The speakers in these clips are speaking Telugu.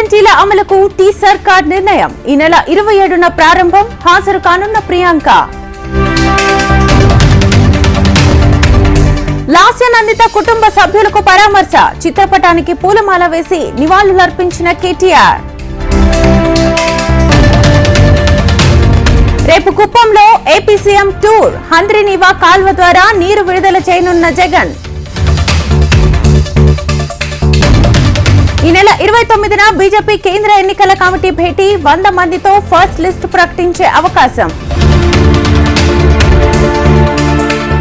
గ్యారంటీల అమలుకు టీ సర్కార్ నిర్ణయం. ఈ నెల 27న ప్రారంభం. హాజరు కానున్న ప్రియాంక. లాస్యనందిత కుటుంబ సభ్యులకు పరామర్శ. చిత్రపటానికి పూలమాల వేసి నివాళులర్పించిన కేటీఆర్. రేపు కుప్పంలో ఏపీ సీఎం టూర్. హంద్రీనీవా కాల్వ ద్వారా నీరు విడుదల చేయనున్న జగన్. ఈ నెల 29న బీజేపీ కేంద్ర ఎన్నికల కమిటీ భేటీ. 100 మందితో ఫస్ట్ లిస్ట్ ప్రకటించే అవకాశం.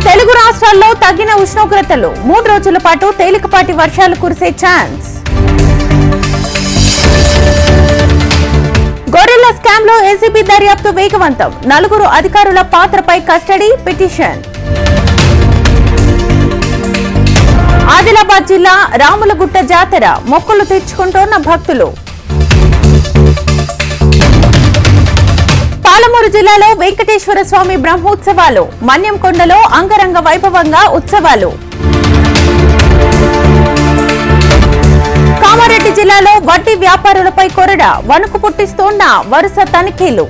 తెలుగు రాష్ట్రాల్లో తగ్గిన ఉష్ణోగ్రతలు. 3 రోజుల పాటు తేలికపాటి వర్షాలు కురిసే ఛాన్స్. గొరిల్లా స్కామ్ లో ఏసీబీ దర్యాప్తు వేగవంతం. 4 అధికారుల పాత్రపై కస్టడీ పిటిషన్. ఆదిలాబాద్ జిల్లా రాములగుట్ట జాతర. మొక్కులు తీర్చుకుంటోన్న భక్తులు. పాలమూరు జిల్లాలో వెంకటేశ్వర స్వామి బ్రహ్మోత్సవాలు. మన్యంకొండలో అంగరంగ వైభవంగా ఉత్సవాలు. కామారెడ్డి జిల్లాలో వడ్డీ వ్యాపారులపై కొరడ. వణుకు పుట్టిస్తోన్న వరుస తనిఖీలు.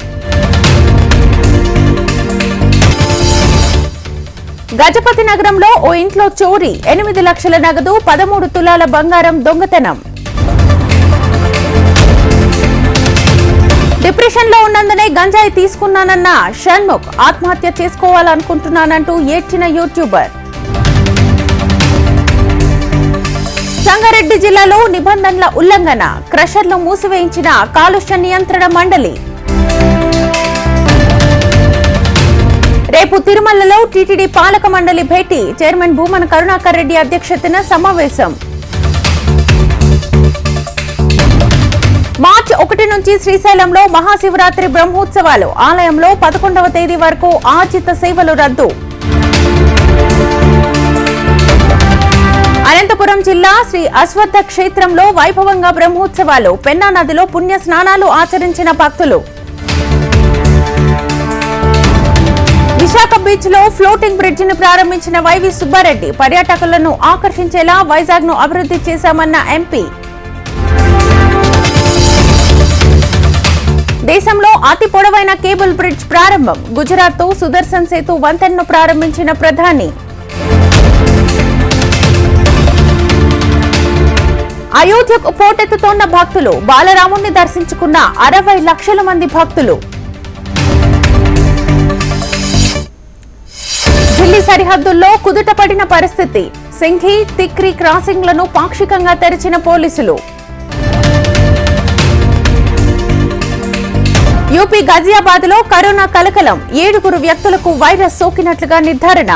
గజపతి నగరంలో ఓ ఇంట్లో చోరీ. 8 లక్షల నగదు, 13 తులాల బంగారం దొంగతనం. డిప్రెషన్ లో ఉన్నందునే గంజాయి తీసుకున్నానన్న షణ్ముఖ్. ఆత్మహత్య చేసుకోవాలనుకుంటున్నానంటూ ఏడ్చిన యూట్యూబర్. సంగారెడ్డి జిల్లాలో నిబంధనల ఉల్లంఘన. క్రషర్లు మూసివేయించిన కాలుష్య నియంత్రణ మండలి. రేపు తిరుమలలో టీటీడీ పాలక మండలి భేటీ. చైర్మన్ భూమన కరుణాకర్ రెడ్డి అధ్యక్షతన సమావేశం. మార్చి 1 నుంచి శ్రీశైలంలో మహాశివరాత్రి బ్రహ్మోత్సవాలు. ఆలయంలో 11వ తేదీ వరకు ఆర్జిత సేవలు రద్దు. అనంతపురం జిల్లా శ్రీ అశ్వత్థ క్షేత్రంలో వైభవంగా బ్రహ్మోత్సవాలు. పెన్నా నదిలో పుణ్య స్నానాలు ఆచరించిన భక్తులు. విశాఖ బీచ్ లో ఫ్లోటింగ్ బ్రిడ్జ్ ను ప్రారంభించిన వైవి సుబ్బారెడ్డి. పర్యాటకులను ఆకర్షించేలా వైజాగ్ ను అభివృద్ధి చేశామన్న ఎంపీ. దేశంలో అతి పొడవైన కేబుల్ బ్రిడ్జ్ ప్రారంభం. గుజరాత్ తో సుదర్శన్ సేతు వంతెనను ప్రారంభించిన ప్రధాని. అయోధ్యకు పోటెత్తుతోన్న భక్తులు. బాలరాముణ్ణి దర్శించుకున్న 60 లక్షల మంది భక్తులు. ఢిల్లీ సరిహద్దుల్లో కుదుటపడిన పరిస్థితి. సింఘీ, తిక్రీ క్రాసింగ్లను పాక్షికంగా తెరిచిన పోలీసులు. యూపీ గజియాబాద్ లో కరోనా కలకలం. 7 వ్యక్తులకు వైరస్ సోకినట్లుగా నిర్ధారణ.